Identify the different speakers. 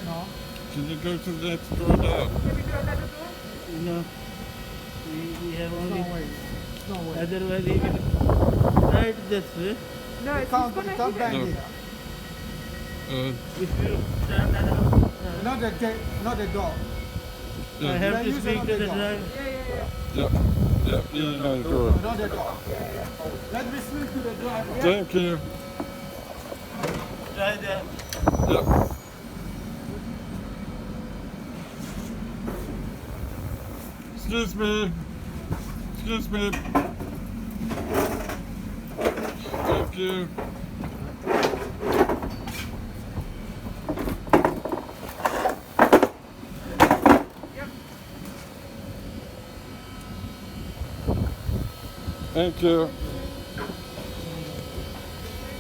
Speaker 1: No.
Speaker 2: Can you go to the next door now?
Speaker 3: Can we do another door?
Speaker 4: No. We have only.
Speaker 1: No way. No way.
Speaker 4: Otherwise, he will try it this way.
Speaker 3: No, it's
Speaker 1: Can't,
Speaker 3: gonna
Speaker 1: you can't
Speaker 3: hit
Speaker 1: bend
Speaker 2: No.
Speaker 1: it.
Speaker 4: If you turn around,
Speaker 1: Not the gate, not the door.
Speaker 4: I
Speaker 2: Yeah,
Speaker 4: have
Speaker 1: Then
Speaker 4: to
Speaker 1: use
Speaker 4: speak to
Speaker 1: another
Speaker 4: the
Speaker 1: door.
Speaker 4: driver.
Speaker 3: Yeah.
Speaker 2: yeah, no door.
Speaker 1: Not the door. Let me speak to the driver.
Speaker 2: Thank you.
Speaker 4: Try there.
Speaker 2: Yeah. Excuse me. Excuse me. Thank you. Thank you.